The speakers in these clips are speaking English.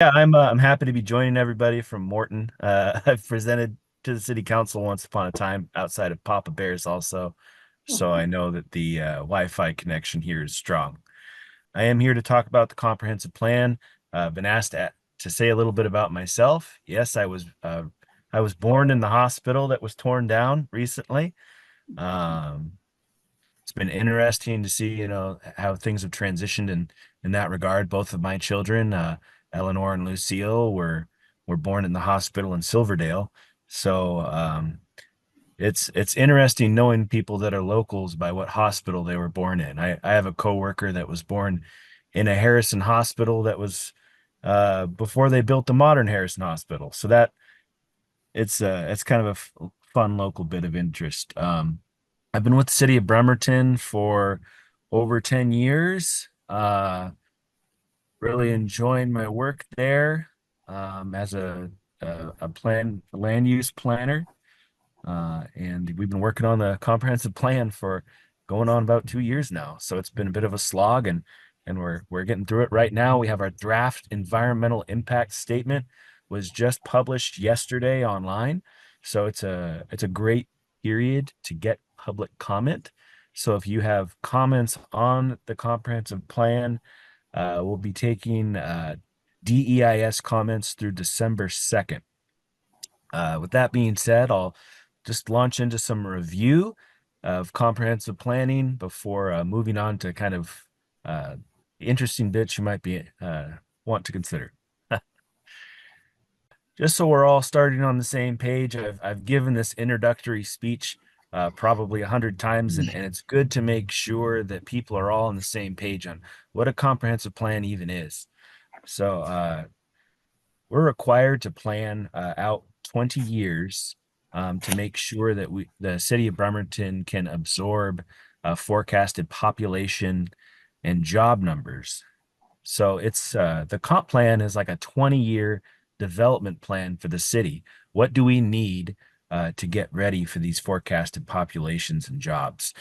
Yeah, I'm happy to be joining everybody from Morton. I've presented to the city council once upon a time outside of Papa Bear's also, so I know that the Wi-Fi connection here is strong. I am here to talk about the comprehensive plan. I've been asked to say a little bit about myself. Yes, I was born in the hospital that was torn down recently. Um, it's been interesting to see, how things have transitioned in that regard. Both of my children, Eleanor and Lucille, were born in the hospital in Silverdale. So it's interesting knowing people that are locals by what hospital they were born in. I have a coworker that was born in a Harrison hospital that was before they built the modern Harrison hospital. So that it's kind of a fun local bit of interest. I've been with the city of Bremerton for over 10 years. Really enjoying my work there as a land use planner. And we've been working on the comprehensive plan for going on about 2 years now. So it's been a bit of a slog and we're getting through it right now. We have our draft environmental impact statement was just published yesterday online. So it's a great period to get public comment. So if you have comments on the comprehensive plan, we'll be taking DEIS comments through December 2nd. With that being said, I'll just launch into some review of comprehensive planning before moving on to kind of interesting bits you might be want to consider. Just so we're all starting on the same page, I've given this introductory speech probably 100 times, and it's good to make sure that people are all on the same page on what a comprehensive plan even is. So we're required to plan out 20 years to make sure that the city of Bremerton can absorb forecasted population and job numbers. So it's the comp plan is like a 20-year development plan for the city. What do we need to get ready for these forecasted populations and jobs?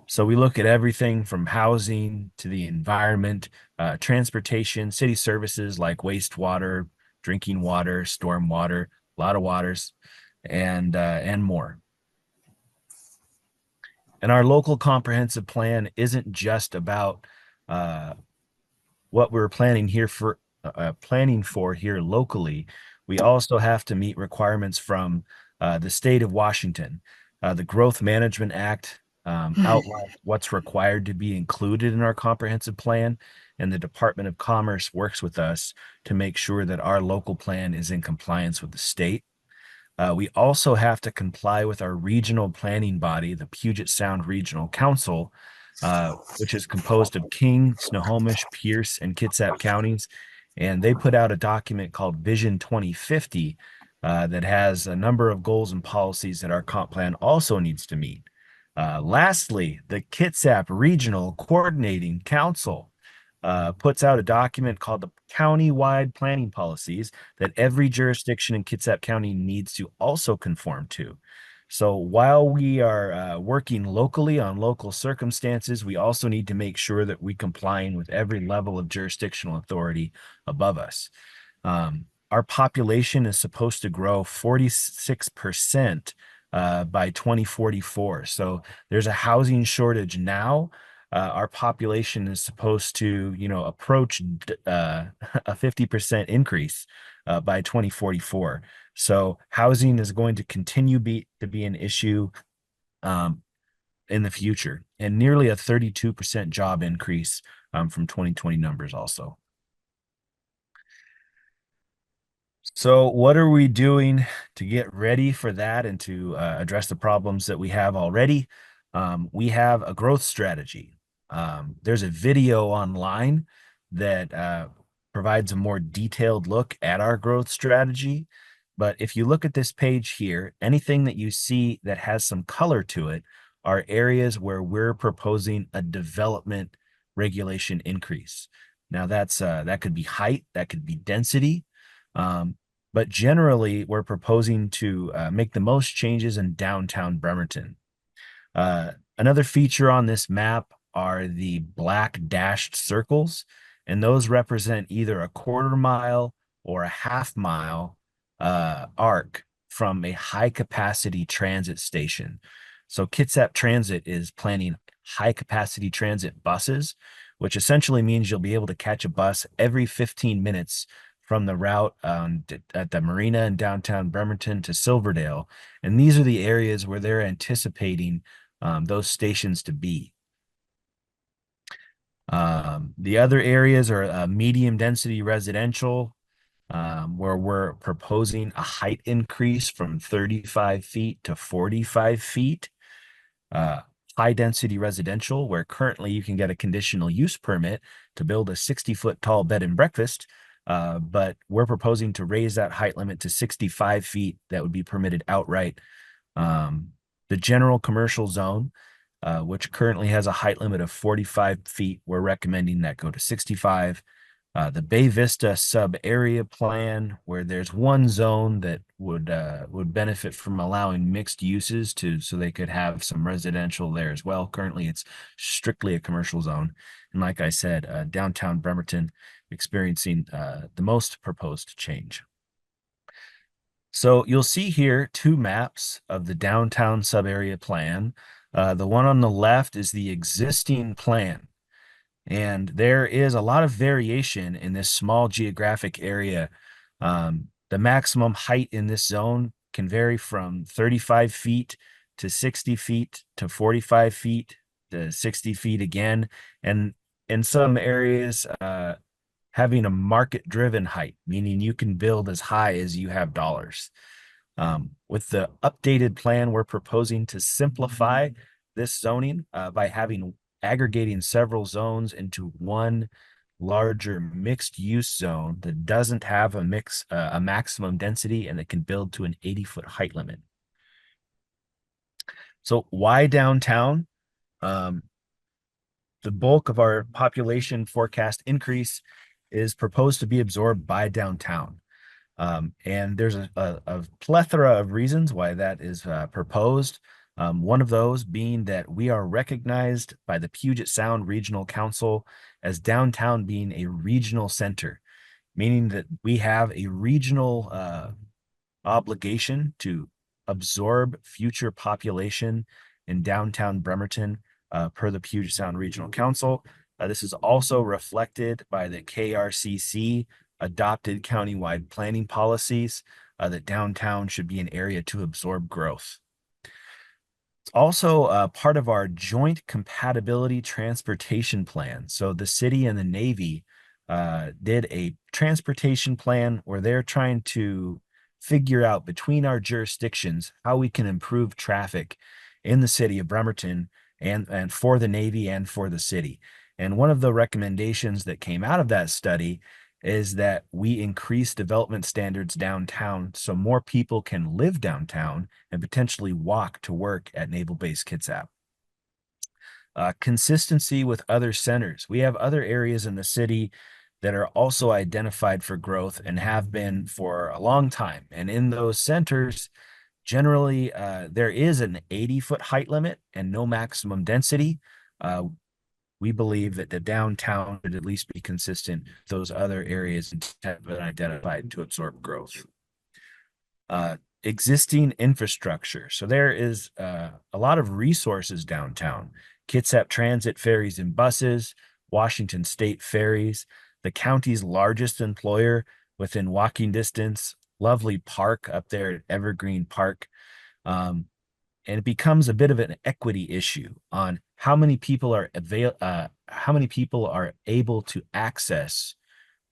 So we look at everything from housing to the environment, transportation, city services like wastewater, drinking water, storm water, a lot of waters, and more. And our local comprehensive plan isn't just about uh, what we're planning for here locally. We also have to meet requirements from the state of Washington. The Growth Management Act outlines what's required to be included in our comprehensive plan, and the Department of Commerce works with us to make sure that our local plan is in compliance with the state. We also have to comply with our regional planning body, the Puget Sound Regional Council, which is composed of King, Snohomish, Pierce, and Kitsap counties. And they put out a document called Vision 2050 that has a number of goals and policies that our comp plan also needs to meet. Lastly, the Kitsap Regional Coordinating Council puts out a document called the County-Wide Planning Policies that every jurisdiction in Kitsap County needs to also conform to. So while we are working locally on local circumstances, we also need to make sure that we complying with every level of jurisdictional authority above us. Our population is supposed to grow 46% by 2044. So there's a housing shortage now. Our population is supposed to, approach a 50% increase by 2044. So housing is going to continue to be an issue um, in the future, and nearly a 32% job increase from 2020 numbers also. So what are we doing to get ready for that and to address the problems that we have already? We have a growth strategy. There's a video online that provides a more detailed look at our growth strategy. But if you look at this page here, anything that you see that has some color to it are areas where we're proposing a development regulation increase. Now that could be height, that could be density. Um, but generally, we're proposing to make the most changes in downtown Bremerton. Another feature on this map are the black dashed circles, and those represent either a quarter mile or a half-mile arc from a high-capacity transit station. So Kitsap Transit is planning high-capacity transit buses, which essentially means you'll be able to catch a bus every 15 minutes from the route at the marina in downtown Bremerton to Silverdale. And these are the areas where they're anticipating those stations to be. The other areas are medium density residential, where we're proposing a height increase from 35 feet to 45 feet. Uh, High density residential, where currently you can get a conditional use permit to build a 60-foot tall bed and breakfast. But we're proposing to raise that height limit to 65 feet. That would be permitted outright. The general commercial zone, which currently has a height limit of 45 feet, we're recommending that go to 65. The Bay Vista sub area plan, where there's one zone that would benefit from allowing mixed uses so they could have some residential there as well. Currently, it's strictly a commercial zone, and like I said, downtown Bremerton experiencing the most proposed change. So you'll see here two maps of the downtown sub area plan. The one on the left is the existing plan. And there is a lot of variation in this small geographic area. The maximum height in this zone can vary from 35 feet to 60 feet to 45 feet to 60 feet again. And in some areas, having a market-driven height, meaning you can build as high as you have dollars. With the updated plan, we're proposing to simplify this zoning by aggregating several zones into one larger mixed use zone that doesn't have a maximum density and that can build to an 80-foot height limit. So why downtown? The bulk of our population forecast increase is proposed to be absorbed by downtown. And there's a plethora of reasons why that is proposed. One of those being that we are recognized by the Puget Sound Regional Council as downtown being a regional center, meaning that we have a regional obligation to absorb future population in downtown Bremerton per the Puget Sound Regional Council. This is also reflected by the KRCC adopted countywide planning policies that downtown should be an area to absorb growth. It's also part of our joint compatibility transportation plan. So the city and the Navy did a transportation plan where they're trying to figure out between our jurisdictions how we can improve traffic in the city of Bremerton and for the Navy and for the city. And one of the recommendations that came out of that study is that we increase development standards downtown so more people can live downtown and potentially walk to work at Naval Base Kitsap. Consistency with other centers. We have other areas in the city that are also identified for growth and have been for a long time. And in those centers, generally, there is an 80-foot height limit and no maximum density. We believe that the downtown would at least be consistent with those other areas that have been identified to absorb growth. Existing infrastructure. So there is a lot of resources downtown. Kitsap Transit ferries and buses, Washington State ferries, the county's largest employer within walking distance, lovely park up there at Evergreen Park. And it becomes a bit of an equity issue on how many people are able to access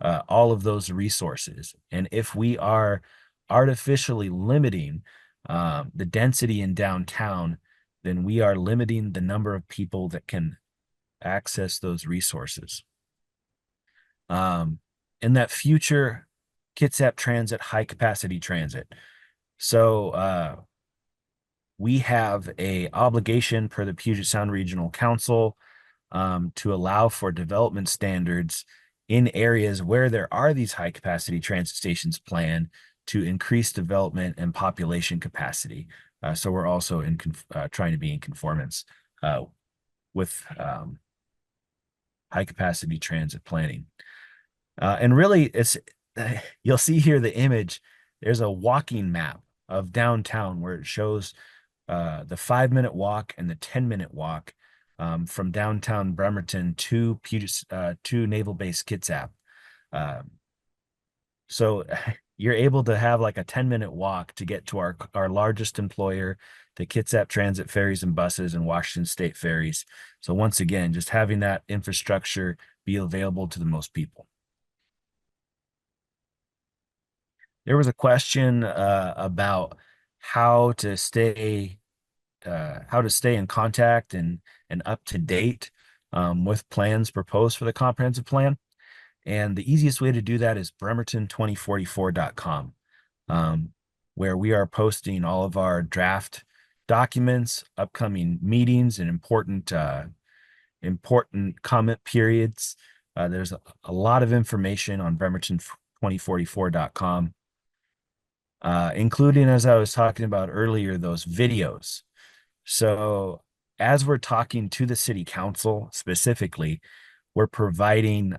all of those resources. And if we are artificially limiting the density in downtown, then we are limiting the number of people that can access those resources. In that future Kitsap Transit, high capacity transit. So we have a obligation per the Puget Sound Regional Council to allow for development standards in areas where there are these high capacity transit stations planned to increase development and population capacity. So we're also trying to be in conformance with high capacity transit planning. And really, you'll see here the image. There's a walking map of downtown where it shows the 5 minute walk and the 10 minute walk from downtown Bremerton to Naval Base Kitsap. Um, so you're able to have like a 10 minute walk to get to our largest employer, the Kitsap Transit Ferries and Buses and Washington State Ferries. So once again, just having that infrastructure be available to the most people. There was a question about how to stay in contact and up to date with plans proposed for the comprehensive plan. And the easiest way to do that is bremerton2044.com, where we are posting all of our draft documents, upcoming meetings, and important comment periods. There's a lot of information on bremerton2044.com, including, as I was talking about earlier, those videos. So as we're talking to the city council specifically, we're providing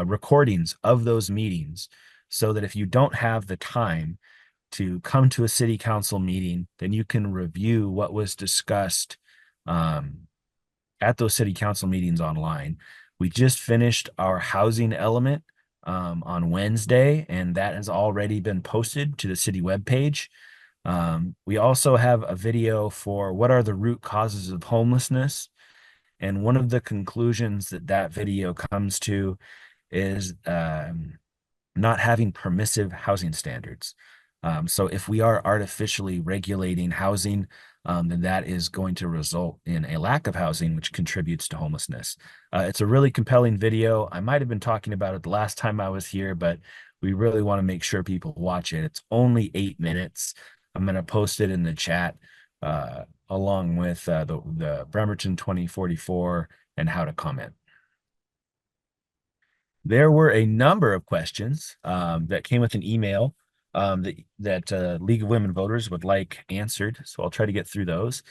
recordings of those meetings so that if you don't have the time to come to a city council meeting, then you can review what was discussed at those city council meetings online. We just finished our housing element on Wednesday, and that has already been posted to the city webpage. We also have a video for what are the root causes of homelessness. And one of the conclusions that video comes to is not having permissive housing standards. So if we are artificially regulating housing, then that is going to result in a lack of housing, which contributes to homelessness. It's a really compelling video. I might have been talking about it the last time I was here, but we really want to make sure people watch it. It's only 8 minutes. I'm going to post it in the chat along with the Bremerton 2044 and how to comment. There were a number of questions that came with an email that League of Women Voters would like answered. So I'll try to get through those.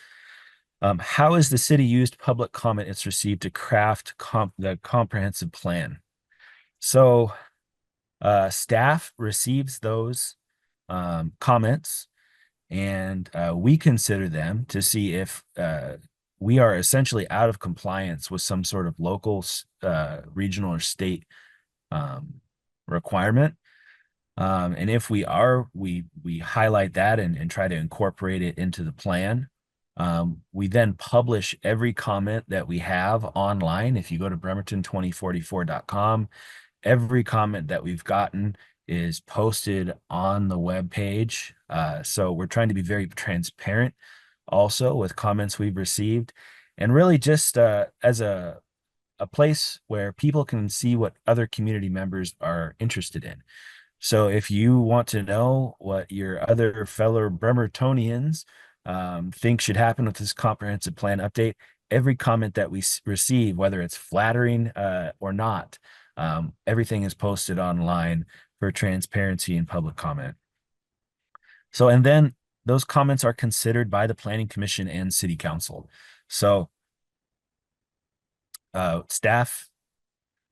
How has the city used public comment it's received to craft the comprehensive plan? So staff receives those comments, and we consider them to see if we are essentially out of compliance with some sort of local, regional, or state requirement. And if we are, we highlight that and try to incorporate it into the plan. We then publish every comment that we have online. If you go to bremerton2044.com, every comment that we've gotten is posted on the web page. So we're trying to be very transparent also with comments we've received, and really just as a place where people can see what other community members are interested in. So if you want to know what your other fellow Bremertonians think should happen with this comprehensive plan update, every comment that we receive, whether it's flattering or not, everything is posted online for transparency and public comment. So, and then those comments are considered by the Planning Commission and City Council. So staff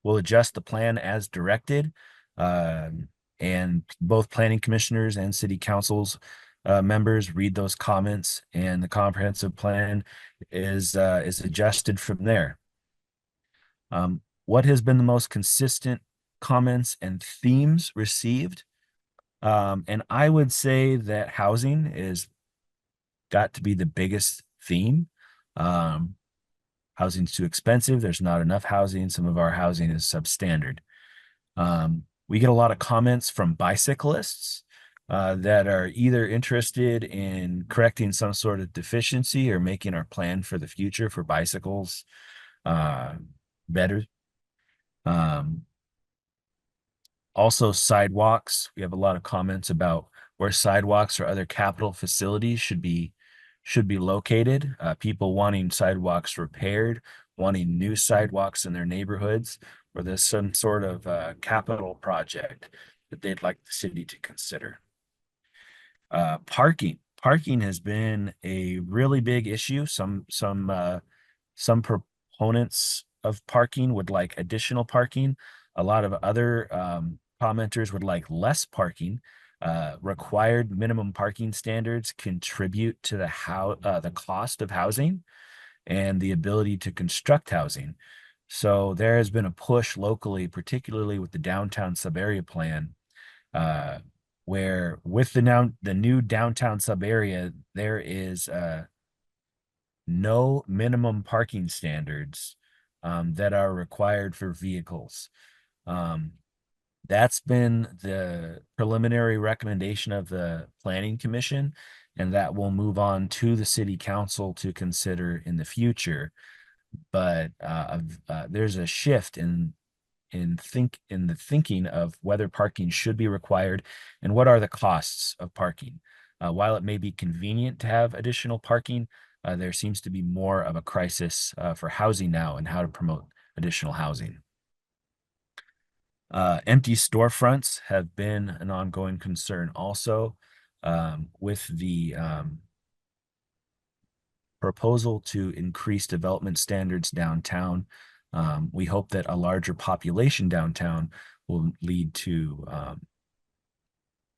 will adjust the plan as directed, and both planning commissioners and city councils members read those comments, and the comprehensive plan is adjusted from there. What has been the most consistent comments and themes received? And I would say that housing is got to be the biggest theme. Housing's too expensive. There's not enough housing. Some of our housing is substandard. We get a lot of comments from bicyclists that are either interested in correcting some sort of deficiency or making our plan for the future for bicycles better. Also sidewalks. We have a lot of comments about where sidewalks or other capital facilities should be located. People wanting sidewalks repaired, wanting new sidewalks in their neighborhoods, or there's some sort of capital project that they'd like the city to consider. Parking has been a really big issue. Some proponents of parking would like additional parking. A lot of other commenters would like less parking. Required minimum parking standards contribute to the cost of housing and the ability to construct housing. So there has been a push locally, particularly with the downtown sub-area plan, uh, where with the new downtown sub-area, there is no minimum parking standards that are required for vehicles. Um, that's been the preliminary recommendation of the Planning Commission, and that will move on to the City Council to consider in the future. But there's a shift in the thinking of whether parking should be required and what are the costs of parking. While it may be convenient to have additional parking, there seems to be more of a crisis for housing now and how to promote additional housing. Empty storefronts have been an ongoing concern also, with the proposal to increase development standards downtown. We hope that a larger population downtown will lead to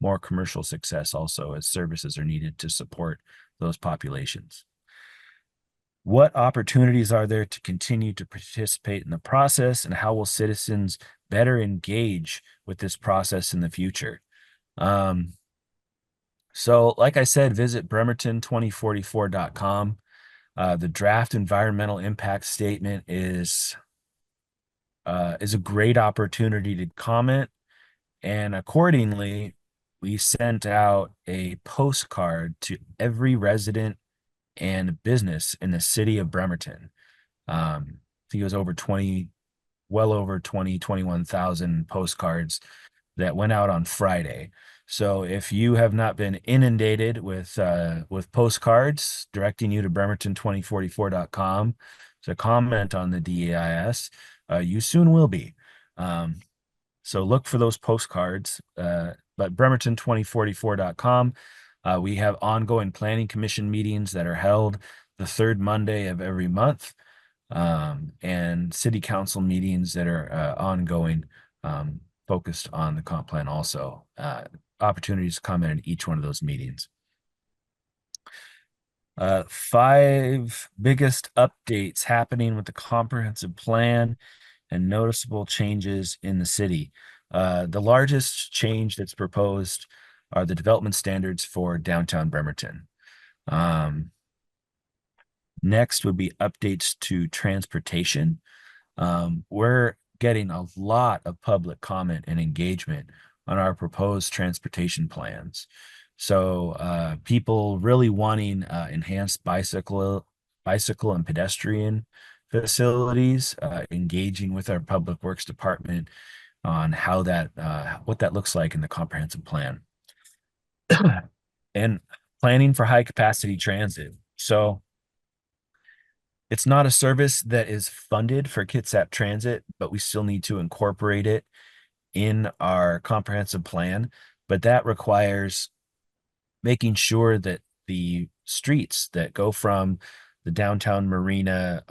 more commercial success also, as services are needed to support those populations. What opportunities are there to continue to participate in the process, and how will citizens better engage with this process in the future? So like I said, visit bremerton2044.com. The draft environmental impact statement is a great opportunity to comment, and accordingly, we sent out a postcard to every resident and business in the city of Bremerton. I think it was well over 21,000 postcards that went out on Friday. So if you have not been inundated with postcards directing you to bremerton2044.com to comment on the DEIS, you soon will be. So look for those postcards. But bremerton2044.com, we have ongoing planning commission meetings that are held the third Monday of every month, and city council meetings that are ongoing, focused on the comp plan also. Opportunities to comment in each one of those meetings. 5 biggest updates happening with the comprehensive plan and noticeable changes in the city. The largest change that's proposed are the development standards for downtown Bremerton. Next would be updates to transportation. We're getting a lot of public comment and engagement on our proposed transportation plans. So people really wanting enhanced bicycle and pedestrian facilities, engaging with our public works department on how what that looks like in the comprehensive plan. And planning for high capacity transit. So it's not a service that is funded for Kitsap Transit, but we still need to incorporate it in our comprehensive plan. But that requires making sure that the streets that go from the downtown Marina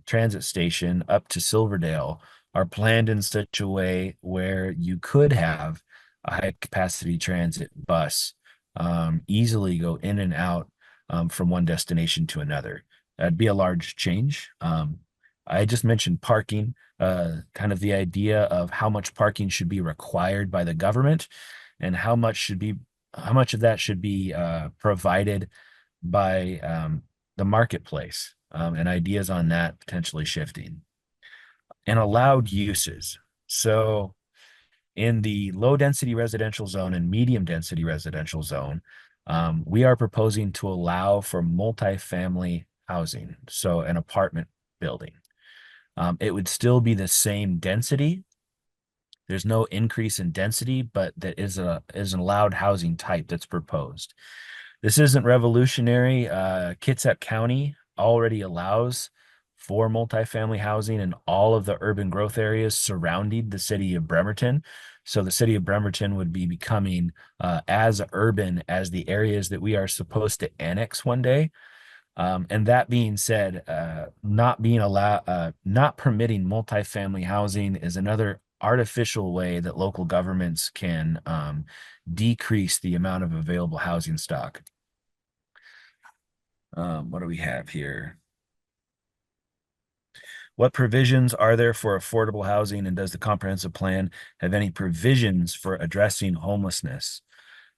transit station up to Silverdale are planned in such a way where you could have a high capacity transit bus easily go in and out from one destination to another. That'd be a large change. I just mentioned parking, kind of the idea of how much parking should be required by the government and how much of that should be provided by the marketplace, and ideas on that potentially shifting. And allowed uses. So in the low density residential zone and medium density residential zone, we are proposing to allow for multifamily housing, so an apartment building. It would still be the same density. There's no increase in density, but that is an allowed housing type that's proposed. This isn't revolutionary. Kitsap County already allows for multifamily housing in all of the urban growth areas surrounding the city of Bremerton. So the city of Bremerton would be becoming as urban as the areas that we are supposed to annex one day. And that being said, not permitting multifamily housing is another artificial way that local governments can decrease the amount of available housing stock. What do we have here? What provisions are there for affordable housing, and does the comprehensive plan have any provisions for addressing homelessness?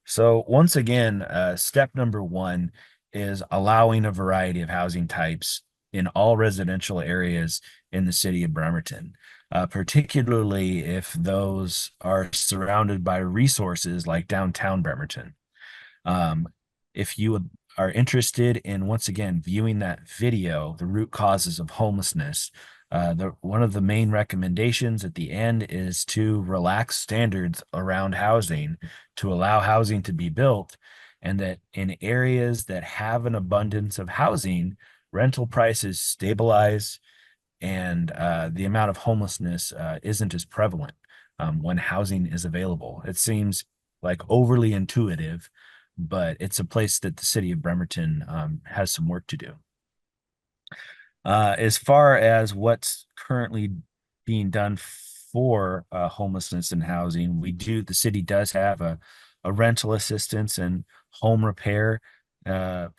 So once again, step number one is allowing a variety of housing types in all residential areas in the city of Bremerton, particularly if those are surrounded by resources like downtown Bremerton. Um, if you are interested in, once again, viewing that video, The Root Causes of Homelessness, one of the main recommendations at the end is to relax standards around housing, to allow housing to be built, and that in areas that have an abundance of housing, rental prices stabilize and the amount of homelessness isn't as prevalent when housing is available. It seems like overly intuitive, but it's a place that the city of Bremerton has some work to do. As far as what's currently being done for homelessness and housing, the city does have a rental assistance and home repair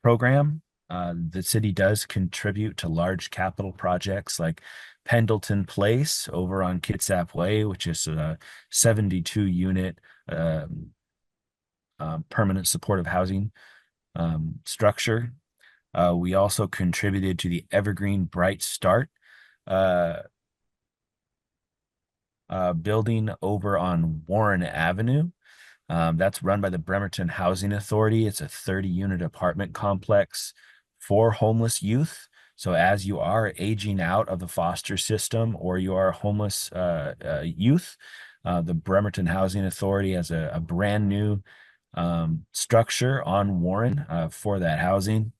program. The city does contribute to large capital projects like Pendleton Place over on Kitsap Way, which is a 72 unit permanent supportive housing structure. We also contributed to the Evergreen Bright Start building over on Warren Avenue. That's run by the Bremerton Housing Authority. It's a 30-unit apartment complex for homeless youth. So as you are aging out of the foster system or you are a homeless youth, the Bremerton Housing Authority has a brand new structure on Warren for that housing.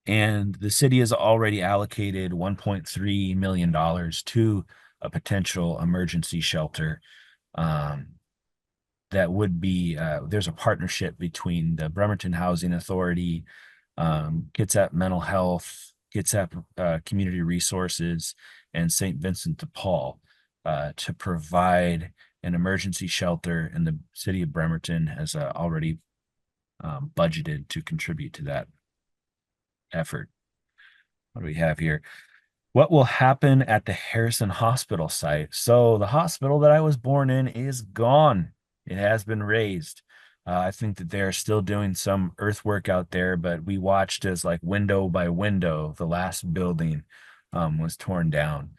And the city has already allocated $1.3 million to a potential emergency shelter. That would be, there's a partnership between the Bremerton Housing Authority, Kitsap Mental Health, Kitsap Community Resources, and St. Vincent de Paul to provide an emergency shelter, and the city of Bremerton has already budgeted to contribute to that effort. What do we have here? What will happen at the Harrison Hospital site? So the hospital that I was born in is gone. It has been razed. I think that they're still doing some earthwork out there, but we watched as like window by window, the last building was torn down.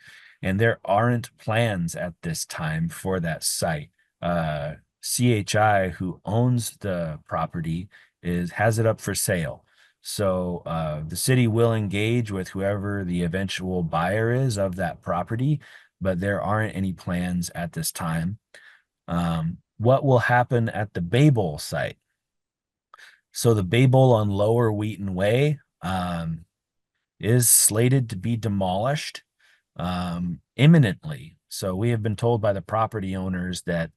And there aren't plans at this time for that site. CHI, who owns the property, has it up for sale. So the city will engage with whoever the eventual buyer is of that property, but there aren't any plans at this time. What will happen at the Babel site? So the Babel on Lower Wheaton Way is slated to be demolished imminently. So we have been told by the property owners that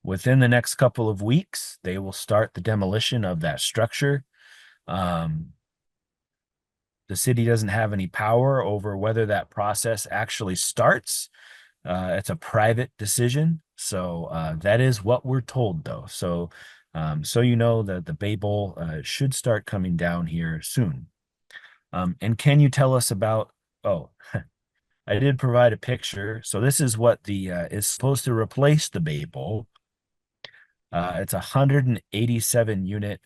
within the next couple of weeks, they will start the demolition of that structure. The city doesn't have any power over whether that process actually starts. It's a private decision. So that is what we're told, though. So you know that the Babel should start coming down here soon. And can you tell us about, oh, I did provide a picture. So this is what the is supposed to replace the Babel. It's a 187 unit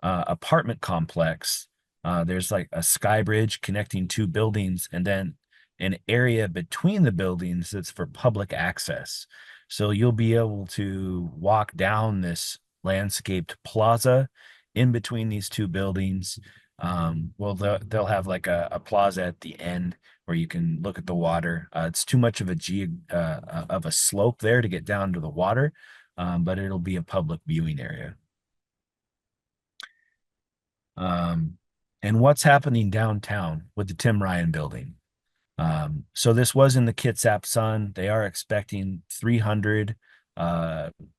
apartment complex. There's like a sky bridge connecting two buildings, and then an area between the buildings that's for public access. So you'll be able to walk down this landscaped plaza in between these two buildings. Well, they'll have like a plaza at the end where you can look at the water. It's too much of a slope there to get down to the water, but it'll be a public viewing area. And what's happening downtown with the Tim Ryan building? So this was in the Kitsap Sun. They are expecting 300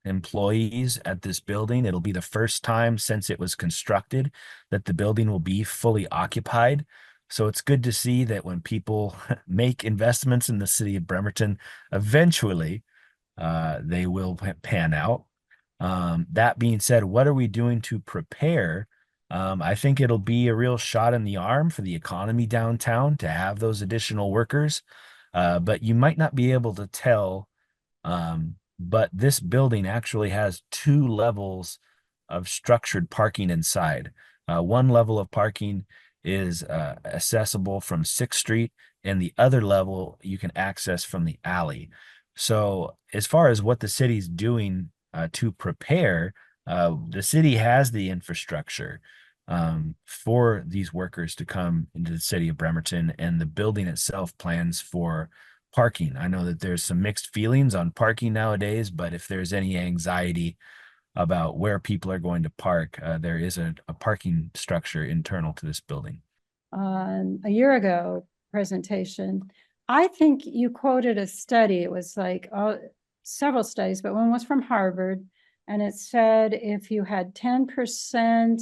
employees at this building. It'll be the first time since it was constructed that the building will be fully occupied. So it's good to see that when people make investments in the city of Bremerton, eventually they will pan out. That being said, what are we doing to prepare? I think it'll be a real shot in the arm for the economy downtown to have those additional workers, but you might not be able to tell. But this building actually has two levels of structured parking inside. One level of parking is accessible from 6th Street, and the other level you can access from the alley. So, as far as what the city's doing to prepare, the city has the infrastructure for these workers to come into the city of Bremerton, and the building itself plans for parking. I know that there's some mixed feelings on parking nowadays, but if there's any anxiety about where people are going to park, there is a parking structure internal to this building. A year ago presentation, I think you quoted a study. It was like several studies, but one was from Harvard, and it said if you had 10%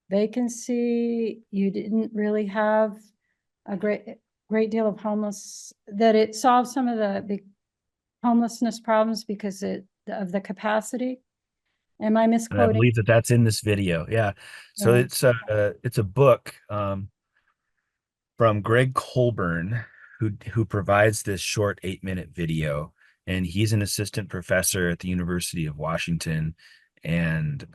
vacancy, you didn't really have a great deal of that it solved some of the big homelessness problems because of the capacity. Am I And I misquoting? believe that that's in this video. Yeah. So Yeah. it's a book from Greg Colburn, who provides this short 8-minute video, and he's an assistant professor at the University of Washington, and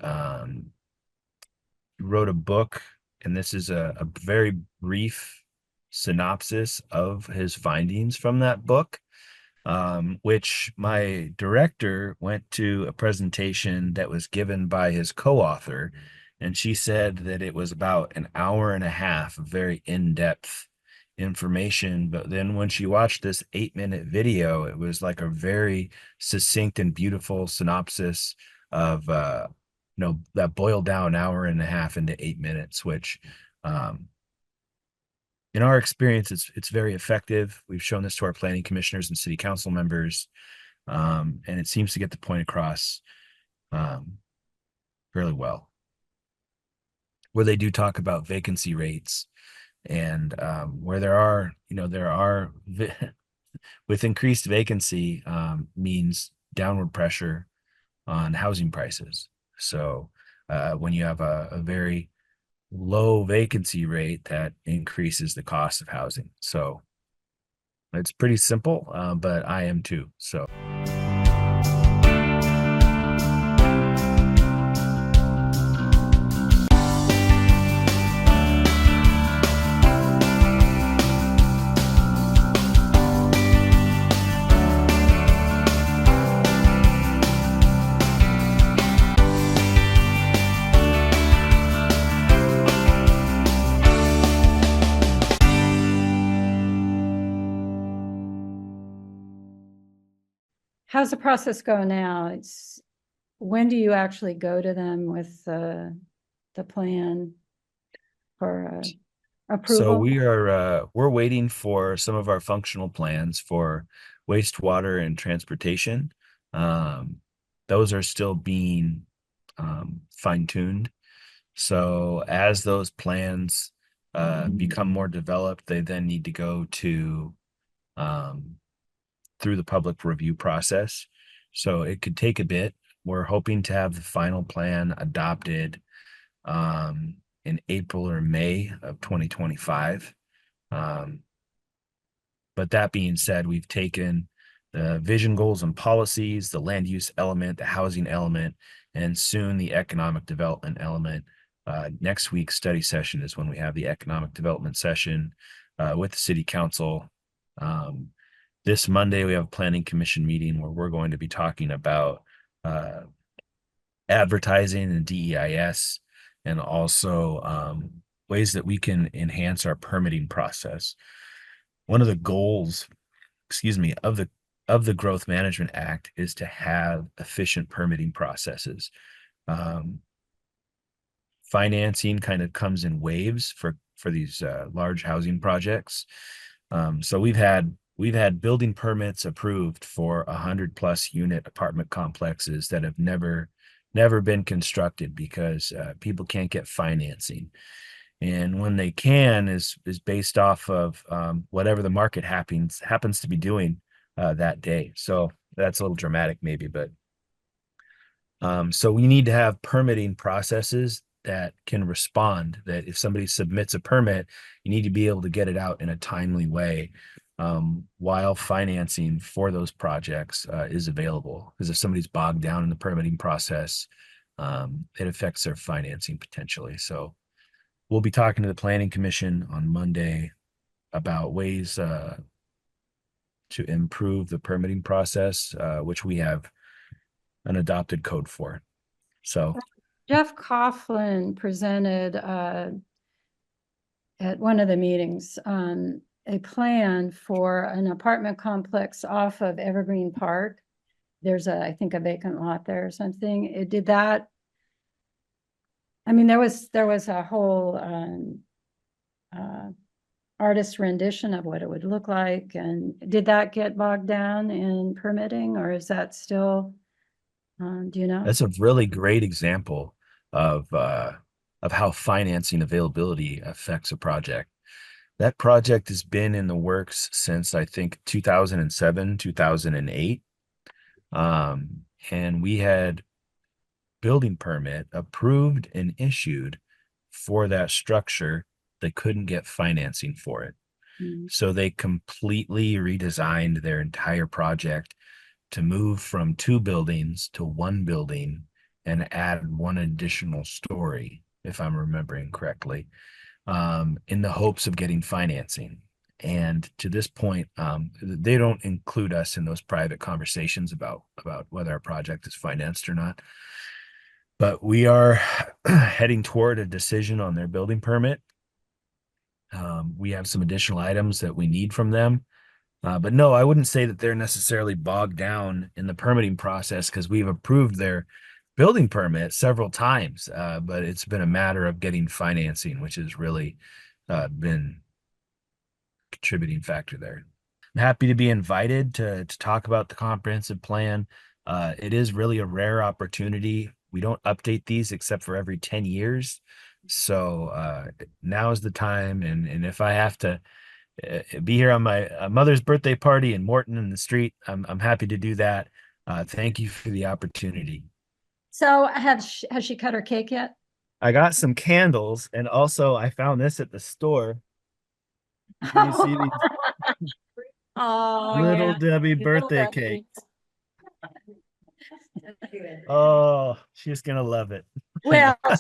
wrote a book, and this is a very brief synopsis of his findings from that book, which my director went to a presentation that was given by his co-author, and she said that it was about an hour and a half of very in-depth information. But then when she watched this 8-minute video, it was like a very succinct and beautiful synopsis of that boiled down an hour and a half into 8 minutes, which in our experience, it's very effective. We've shown this to our planning commissioners and city council members, and it seems to get the point across fairly well. Where they do talk about vacancy rates, and where there are with increased vacancy means downward pressure on housing prices. So when you have a very low vacancy rate, that increases the cost of housing. So it's pretty simple, but I am too. So. How's the process go now? When do you actually go to them with the plan for So approval? we're waiting for some of our functional plans for wastewater and transportation. Those are still being fine-tuned. So as those plans become more developed, they then need to go to through the public review process. So it could take a bit. We're hoping to have the final plan adopted in April or May of 2025. But that being said, we've taken the vision, goals, and policies, the land use element, the housing element, and soon the economic development element. Next week's study session is when we have the economic development session with the city council. This Monday, we have a planning commission meeting where we're going to be talking about advertising and DEIS, and also ways that we can enhance our permitting process. One of the goals, of the Growth Management Act is to have efficient permitting processes. Financing kind of comes in waves for these large housing projects. So we've had building permits approved for 100+ unit apartment complexes that have never been constructed because people can't get financing. And when they can is based off of whatever the market happens to be doing that day. So that's a little dramatic maybe, but so we need to have permitting processes that can respond, that if somebody submits a permit, you need to be able to get it out in a timely way while financing for those projects is available. Because if somebody's bogged down in the permitting process, it affects their financing potentially. So we'll be talking to the Planning Commission on Monday about ways to improve the permitting process, which we have an adopted code for. So Jeff Coughlin presented at one of the meetings a plan for an apartment complex off of Evergreen Park. There's I think a vacant lot there or something. It did that. I mean, there was a whole artist rendition of what it would look like. And did that get bogged down in permitting, or is that still, do you know? that's a really great example of how financing availability affects a project. That project has been in the works since I think 2007, 2008. And we had building permit approved and issued for that structure. They couldn't get financing for it. Mm. So they completely redesigned their entire project to move from two buildings to one building and add one additional story, if I'm remembering correctly, in the hopes of getting financing. And to this point, they don't include us in those private conversations about whether our project is financed or not. But we are heading toward a decision on their building permit. We have some additional items that we need from them. But no, I wouldn't say that they're necessarily bogged down in the permitting process because we've approved their building permit several times. But it's been a matter of getting financing, which has really been a contributing factor there. I'm happy to be invited to talk about the comprehensive plan. It is really a rare opportunity. We don't update these except for every 10 years. So now is the time. And if I have to be here on my mother's birthday party in Morton in the street, I'm happy to do that. Thank you for the opportunity. So has she cut her cake yet? I got some candles and also I found this at the store. Can you see these Oh, little yeah. Debbie Little birthday Debbie. cakes? Oh, she's gonna love it. I know. Well,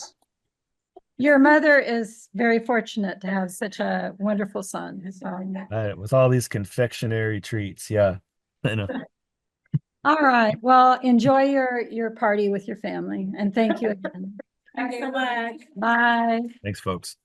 your mother is very fortunate to have such a wonderful son. So. With all these confectionery treats, yeah. I know. All right. Well, enjoy your party with your family, and thank you again. Thanks so much. Bye. Thanks, folks.